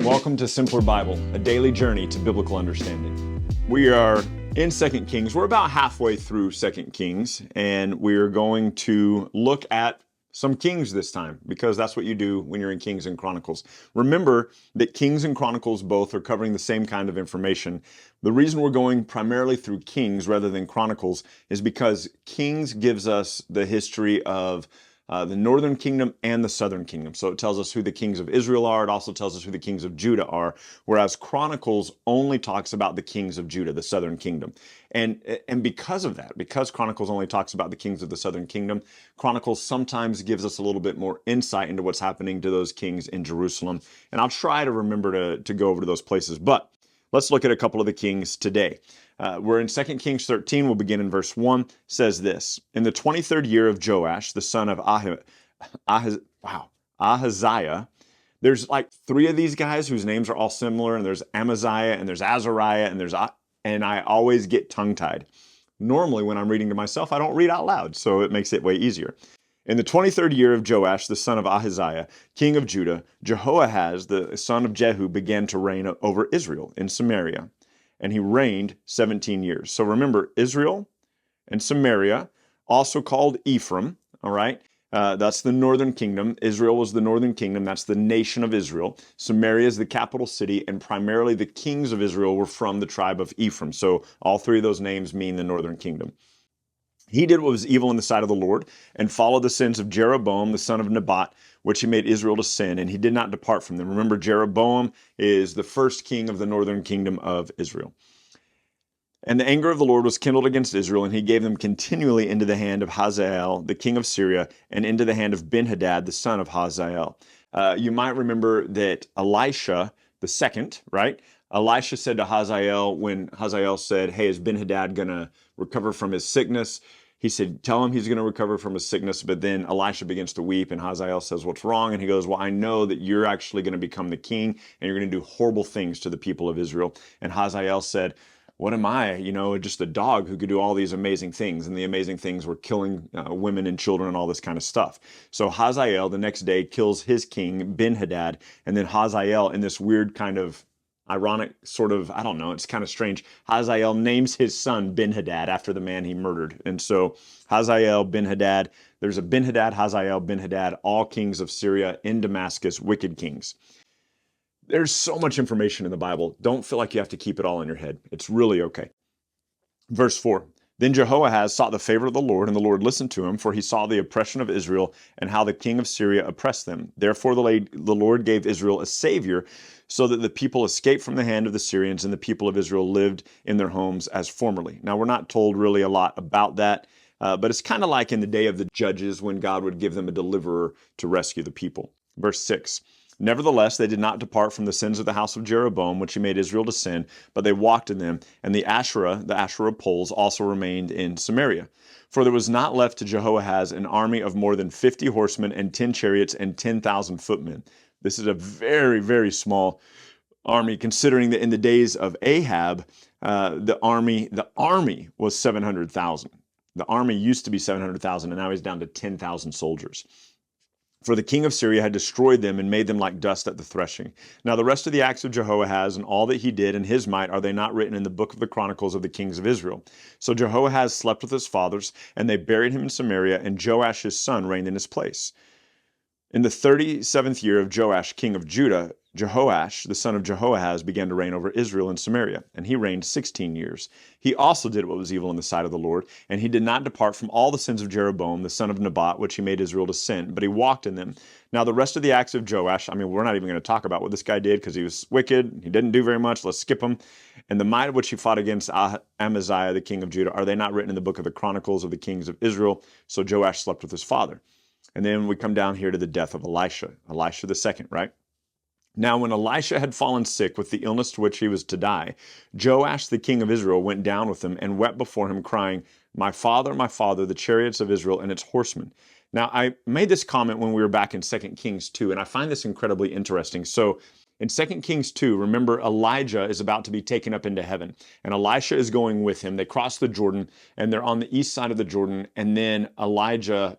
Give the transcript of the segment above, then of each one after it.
Welcome to Simpler Bible, a daily journey to biblical understanding. We are in 2 Kings. We're about halfway through 2 Kings, and we're going to look at some kings this time, because that's what you do when you're in Kings and Chronicles. Remember that Kings and Chronicles both are covering the same kind of information. The reason we're going primarily through Kings rather than Chronicles is because Kings gives us the history of the northern kingdom and the southern kingdom. So it tells us who the kings of Israel are. It also tells us who the kings of Judah are, whereas Chronicles only talks about the kings of Judah, the southern kingdom. And because of that, because Chronicles only talks about the kings of the southern kingdom, Chronicles sometimes gives us a little bit more insight into what's happening to those kings in Jerusalem. And I'll try to remember to go over to those places. But let's look at a couple of the kings today. We're in 2 Kings 13. We'll begin in verse 1. Says this: In the 23rd year of Joash, the son of Ahaziah. There's like three of these guys whose names are all similar, and there's Amaziah, and there's Azariah, and I always get tongue-tied. Normally, when I'm reading to myself, I don't read out loud, so it makes it way easier. In the 23rd year of Joash, the son of Ahaziah, king of Judah, Jehoahaz, the son of Jehu, began to reign over Israel in Samaria. And he reigned 17 years. So remember, Israel and Samaria, also called Ephraim, all right? That's the northern kingdom. Israel was the northern kingdom. That's the nation of Israel. Samaria is the capital city, and primarily the kings of Israel were from the tribe of Ephraim. So all three of those names mean the northern kingdom. He did what was evil in the sight of the Lord and followed the sins of Jeroboam, the son of Nebat, which he made Israel to sin, and he did not depart from them. Remember, Jeroboam is the first king of the northern kingdom of Israel. And the anger of the Lord was kindled against Israel, and he gave them continually into the hand of Hazael, the king of Syria, and into the hand of Ben-Hadad, the son of Hazael. You might remember that Elisha, the second, right? Elisha said to Hazael, when Hazael said, hey, is Ben-Hadad going to recover from his sickness? He said, tell him he's going to recover from his sickness. But then Elisha begins to weep, and Hazael says, what's wrong? And he goes, well, I know that you're actually going to become the king, and you're going to do horrible things to the people of Israel. And Hazael said, what am I? Just a dog who could do all these amazing things. And the amazing things were killing women and children and all this kind of stuff. So Hazael the next day kills his king, Ben-Hadad, and then Hazael, in this weird kind of ironic sort of, I don't know, it's kind of strange, Hazael names his son Ben-Hadad after the man he murdered. And so Hazael, Ben-Hadad, there's a Ben-Hadad, Hazael, Ben-Hadad, all kings of Syria in Damascus, wicked kings. There's so much information in the Bible. Don't feel like you have to keep it all in your head. It's really okay. Verse 4. Then Jehoahaz sought the favor of the Lord, and the Lord listened to him, for he saw the oppression of Israel and how the king of Syria oppressed them. Therefore the Lord gave Israel a savior, so that the people escaped from the hand of the Syrians, and the people of Israel lived in their homes as formerly. Now, we're not told really a lot about that, but it's kind of like in the day of the judges when God would give them a deliverer to rescue the people. Verse 6. Nevertheless, they did not depart from the sins of the house of Jeroboam, which he made Israel to sin, but they walked in them, and the Asherah poles, also remained in Samaria. For there was not left to Jehoahaz an army of more than 50 horsemen and 10 chariots and 10,000 footmen. This is a very, very small army, considering that in the days of Ahab, the army was 700,000. The army used to be 700,000, and now he's down to 10,000 soldiers. For the king of Syria had destroyed them and made them like dust at the threshing. Now the rest of the acts of Jehoahaz and all that he did and his might, are they not written in the book of the Chronicles of the kings of Israel? So Jehoahaz slept with his fathers, and they buried him in Samaria, and Joash his son reigned in his place. In the 37th year of Joash, king of Judah, Jehoash, the son of Jehoahaz, began to reign over Israel and Samaria, and he reigned 16 years. He also did what was evil in the sight of the Lord, and he did not depart from all the sins of Jeroboam, the son of Nebat, which he made Israel to sin, but he walked in them. Now the rest of the acts of Joash, we're not even going to talk about what this guy did, because he was wicked, he didn't do very much, let's skip him. And the might of which he fought against Amaziah, the king of Judah, are they not written in the book of the Chronicles of the kings of Israel? So Joash slept with his father. And then we come down here to the death of Elisha the second, right? Now, when Elisha had fallen sick with the illness to which he was to die, Joash, the king of Israel, went down with him and wept before him, crying, my father, the chariots of Israel and its horsemen. Now, I made this comment when we were back in 2 Kings 2, and I find this incredibly interesting. So in 2 Kings 2, remember, Elijah is about to be taken up into heaven, and Elisha is going with him. They cross the Jordan, and they're on the east side of the Jordan, and then Elijah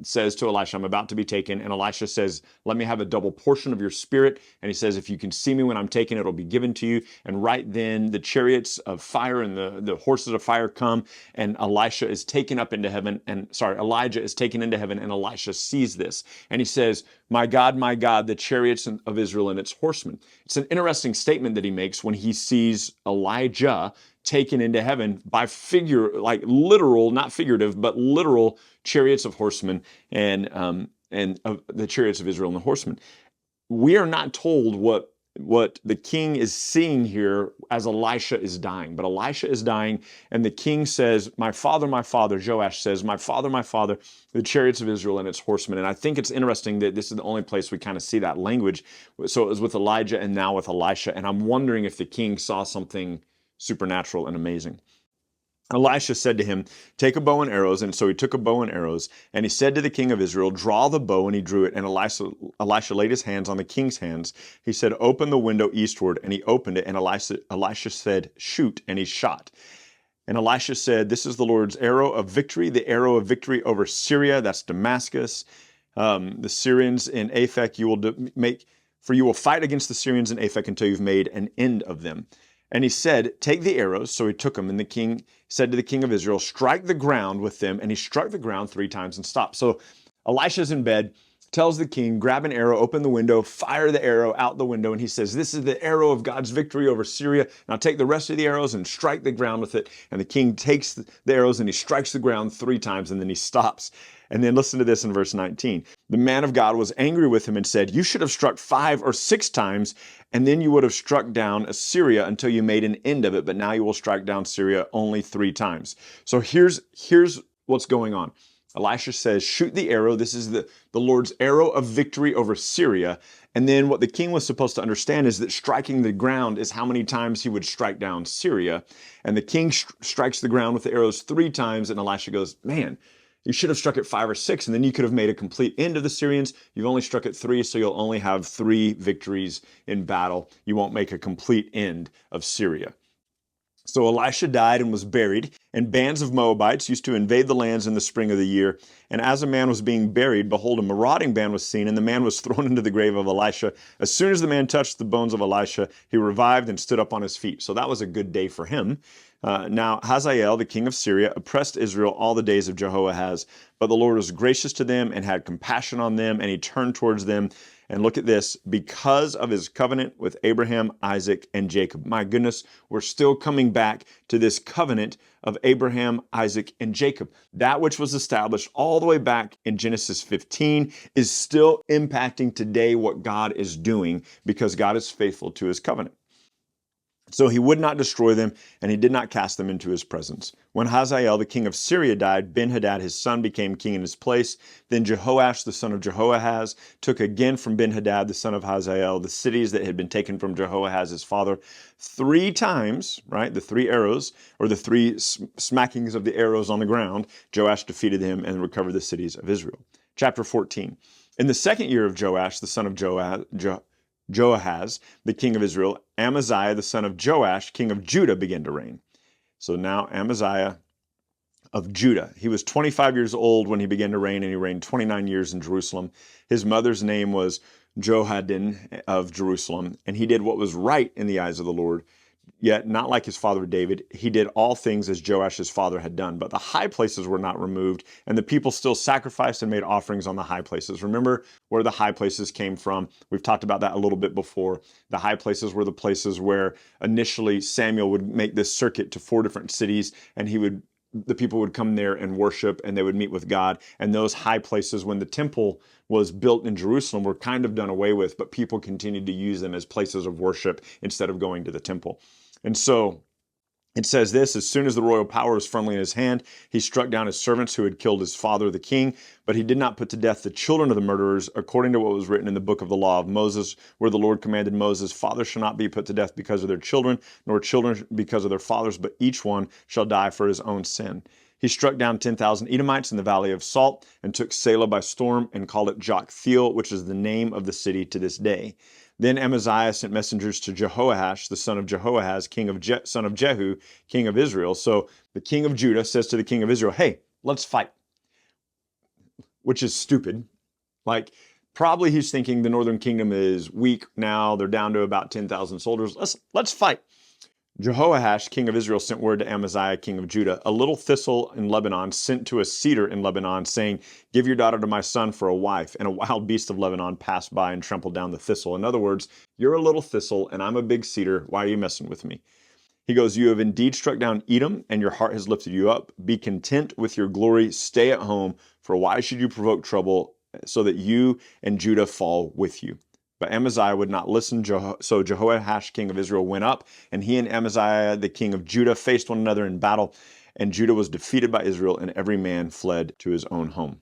says to Elisha, I'm about to be taken. And Elisha says, let me have a double portion of your spirit. And he says, if you can see me when I'm taken, it'll be given to you. And right then the chariots of fire and the horses of fire come, and Elijah is taken into heaven, and Elisha sees this. And he says, my God, the chariots of Israel and its horsemen. It's an interesting statement that he makes when he sees Elijah taken into heaven by like literal, not figurative, but literal chariots of horsemen and the chariots of Israel and the horsemen. We are not told what the king is seeing here as Elisha is dying, but Elisha is dying, and the king says, my father, Joash says, my father, the chariots of Israel and its horsemen. And I think it's interesting that this is the only place we kind of see that language. So it was with Elijah and now with Elisha, and I'm wondering if the king saw something supernatural and amazing. Elisha said to him, take a bow and arrows. And so he took a bow and arrows, and he said to the king of Israel, draw the bow, and he drew it. And Elisha laid his hands on the king's hands. He said, open the window eastward, and he opened it. And Elisha said, shoot, and he shot. And Elisha said, this is the Lord's arrow of victory, the arrow of victory over Syria, that's Damascus. The Syrians in Aphek you will make, for you will fight against the Syrians in Aphek until you've made an end of them. And he said, take the arrows. So he took them, and the king said to the king of Israel, strike the ground with them. And he struck the ground 3 times and stopped. So Elisha's in bed, tells the king, grab an arrow, open the window, fire the arrow out the window. And he says, this is the arrow of God's victory over Syria. Now take the rest of the arrows and strike the ground with it. And the king takes the arrows and he strikes the ground 3 times, and then he stops. And then listen to this in verse 19. The man of God was angry with him and said, you should have struck 5 or 6 times, and then you would have struck down Assyria until you made an end of it. But now you will strike down Syria only 3 times. So here's what's going on. Elisha says, shoot the arrow. This is the Lord's arrow of victory over Syria. And then what the king was supposed to understand is that striking the ground is how many times he would strike down Syria. And the king strikes the ground with the arrows 3 times. And Elisha goes, man, you should have struck it 5 or 6, and then you could have made a complete end of the Syrians. You've only struck it 3, so you'll only have 3 victories in battle. You won't make a complete end of Syria. So Elisha died and was buried, and bands of Moabites used to invade the lands in the spring of the year. And as a man was being buried, behold, a marauding band was seen, and the man was thrown into the grave of Elisha. As soon as the man touched the bones of Elisha, he revived and stood up on his feet. So that was a good day for him. Now Hazael, the king of Syria, oppressed Israel all the days of Jehoahaz, but the Lord was gracious to them and had compassion on them, and he turned towards them. And look at this, because of his covenant with Abraham, Isaac, and Jacob. My goodness, we're still coming back to this covenant of Abraham, Isaac, and Jacob. That which was established all the way back in Genesis 15 is still impacting today what God is doing, because God is faithful to his covenant. So he would not destroy them, and he did not cast them into his presence. When Hazael, the king of Syria, died, Ben-Hadad, his son, became king in his place. Then Jehoash, the son of Jehoahaz, took again from Ben-Hadad, the son of Hazael, the cities that had been taken from Jehoahaz, his father. 3 times, right, the 3 arrows, or the 3 smackings of the arrows on the ground, Joash defeated him and recovered the cities of Israel. Chapter 14. In the 2nd year of Joash, the son of Joahaz, the king of Israel, Amaziah, the son of Joash, king of Judah, began to reign. So now Amaziah of Judah. He was 25 years old when he began to reign, and he reigned 29 years in Jerusalem. His mother's name was Jehoadin of Jerusalem, and he did what was right in the eyes of the Lord. Yet, not like his father David, he did all things as Joash his father had done. But the high places were not removed, and the people still sacrificed and made offerings on the high places. Remember where the high places came from. We've talked about that a little bit before. The high places were the places where initially Samuel would make this circuit to 4 different cities, and the people would come there and worship, and they would meet with God. And those high places, when the temple was built in Jerusalem, were kind of done away with, but people continued to use them as places of worship instead of going to the temple. And so it says this, as soon as the royal power was firmly in his hand, he struck down his servants who had killed his father, the king, but he did not put to death the children of the murderers, according to what was written in the book of the law of Moses, where the Lord commanded Moses, fathers shall not be put to death because of their children, nor children because of their fathers, but each one shall die for his own sin. He struck down 10,000 Edomites in the valley of Salt, and took Selah by storm, and called it Joktheel, which is the name of the city to this day. Then Amaziah sent messengers to Jehoash, the son of Jehoahaz, son of Jehu, king of Israel. So the king of Judah says to the king of Israel, hey, let's fight. which is stupid. Like, probably he's thinking the northern kingdom is weak now. They're down to about 10,000 soldiers. Let's fight. Jehoash, king of Israel, sent word to Amaziah, king of Judah, a little thistle in Lebanon sent to a cedar in Lebanon, saying, give your daughter to my son for a wife. And a wild beast of Lebanon passed by and trampled down the thistle. In other words, you're a little thistle and I'm a big cedar. Why are you messing with me? He goes, you have indeed struck down Edom, and your heart has lifted you up. Be content with your glory. Stay at home, for why should you provoke trouble so that you and Judah fall with you? But Amaziah would not listen, so Jehoash, king of Israel, went up, and he and Amaziah, the king of Judah, faced one another in battle, and Judah was defeated by Israel, and every man fled to his own home.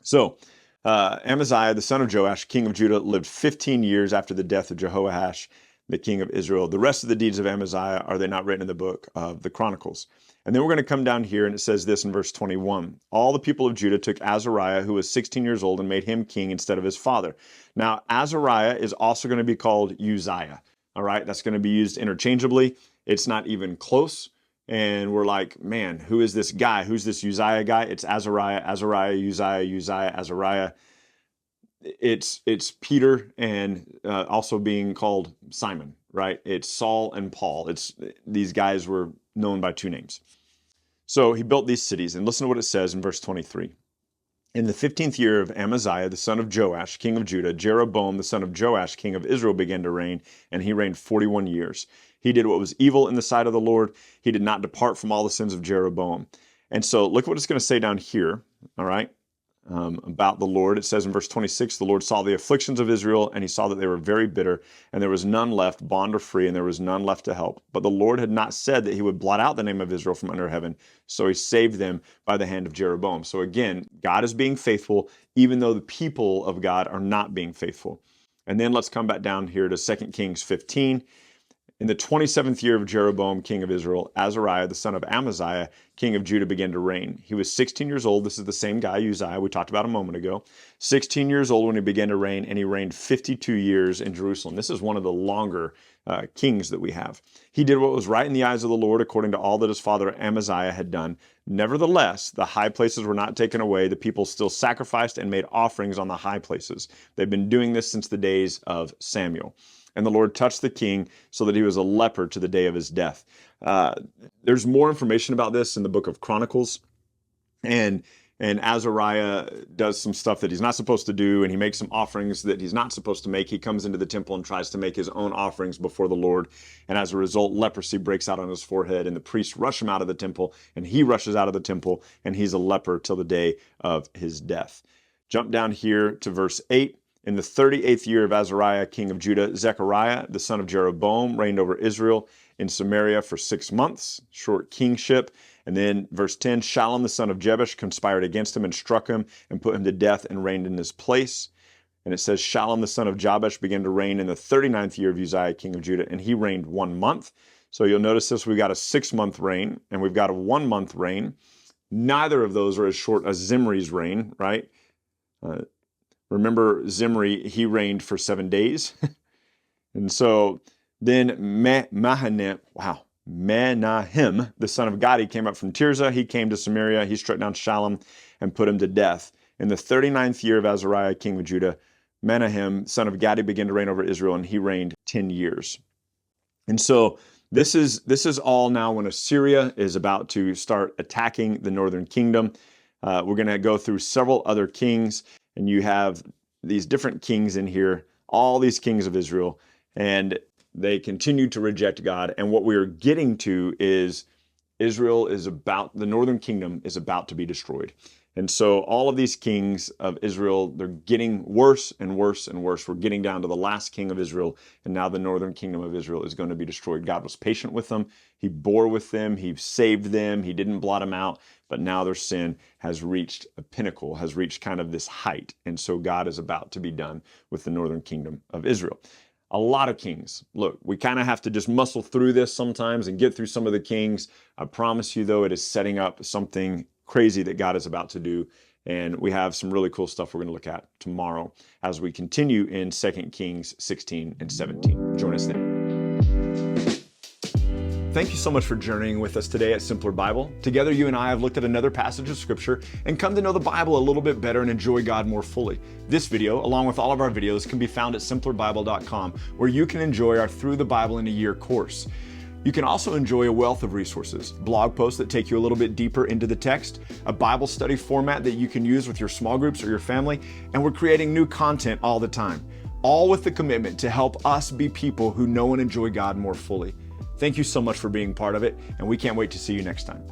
So Amaziah, the son of Joash, king of Judah, lived 15 years after the death of Jehoash, the king of Israel. The rest of the deeds of Amaziah, are they not written in the book of the Chronicles? And then we're going to come down here, and it says this in verse 21. All the people of Judah took Azariah, who was 16 years old, and made him king instead of his father. Now, Azariah is also going to be called Uzziah. All right, that's going to be used interchangeably. It's not even close. And we're like, man, who is this guy? Who's this Uzziah guy? It's Azariah, Azariah, Uzziah, Uzziah, Azariah. It's Peter, and also being called Simon, right? It's Saul and Paul. These guys were known by two names. So he built these cities, and listen to what it says in verse 23. In the 15th year of Amaziah, the son of Joash, king of Judah, Jeroboam, the son of Joash, king of Israel, began to reign, and he reigned 41 years. He did what was evil in the sight of the Lord. He did not depart from all the sins of Jeroboam. And so look what it's going to say down here, all right? About the Lord. It says in verse 26, the Lord saw the afflictions of Israel, and he saw that they were very bitter, and there was none left, bond or free, and there was none left to help. But the Lord had not said that he would blot out the name of Israel from under heaven, so he saved them by the hand of Jeroboam. So again, God is being faithful, even though the people of God are not being faithful. And then let's come back down here to 2 Kings 15. In the 27th year of Jeroboam, king of Israel, Azariah, the son of Amaziah, king of Judah, began to reign. He was 16 years old. This is the same guy, Uzziah, we talked about a moment ago. 16 years old when he began to reign, and he reigned 52 years in Jerusalem. This is one of the longer kings that we have. He did what was right in the eyes of the Lord, according to all that his father Amaziah had done. Nevertheless, the high places were not taken away. The people still sacrificed and made offerings on the high places. They've been doing this since the days of Samuel. And the Lord touched the king so that he was a leper to the day of his death. There's more information about this in the book of Chronicles. And Azariah does some stuff that he's not supposed to do, and he makes some offerings that he's not supposed to make. He comes into the temple and tries to make his own offerings before the Lord. And as a result, leprosy breaks out on his forehead, and the priests rush him out of the temple, and he rushes out of the temple, and he's a leper till the day of his death. Jump down here to verse 8. In the 38th year of Azariah, king of Judah, Zechariah, the son of Jeroboam, reigned over Israel in Samaria for 6 months, short kingship. And then verse 10, Shallum, the son of Jebesh, conspired against him and struck him and put him to death and reigned in his place. And it says, Shallum, the son of Jabesh, began to reign in the 39th year of Uzziah, king of Judah, and he reigned 1 month. So you'll notice this, we've got a 6-month reign, and we've got a 1-month reign. Neither of those are as short as Zimri's reign, right? Remember Zimri, he reigned for 7 days. And so then Menahem, the son of Gadi, came up from Tirzah. He came to Samaria. He struck down Shallum and put him to death. In the 39th year of Azariah, king of Judah, Menahem, son of Gadi, began to reign over Israel, and he reigned 10 years. And so this is all now when Assyria is about to start attacking the northern kingdom. We're going to go through several other kings. And you have these different kings in here, all these kings of Israel, and they continue to reject God. And what we are getting to is the northern kingdom is about to be destroyed. And so all of these kings of Israel, they're getting worse and worse and worse. We're getting down to the last king of Israel, and now the northern kingdom of Israel is going to be destroyed. God was patient with them. He bore with them. He saved them. He didn't blot them out. But now their sin has reached a pinnacle, has reached kind of this height. And so God is about to be done with the northern kingdom of Israel. A lot of kings. Look, we kind of have to just muscle through this sometimes and get through some of the kings. I promise you, though, it is setting up something crazy that God is about to do. And we have some really cool stuff we're going to look at tomorrow as we continue in 2 Kings 16 and 17. Join us then. Thank you so much for journeying with us today at Simpler Bible. Together, you and I have looked at another passage of Scripture and come to know the Bible a little bit better and enjoy God more fully. This video, along with all of our videos, can be found at simplerbible.com, where you can enjoy our Through the Bible in a Year course. You can also enjoy a wealth of resources, blog posts that take you a little bit deeper into the text, a Bible study format that you can use with your small groups or your family, and we're creating new content all the time, all with the commitment to help us be people who know and enjoy God more fully. Thank you so much for being part of it, and we can't wait to see you next time.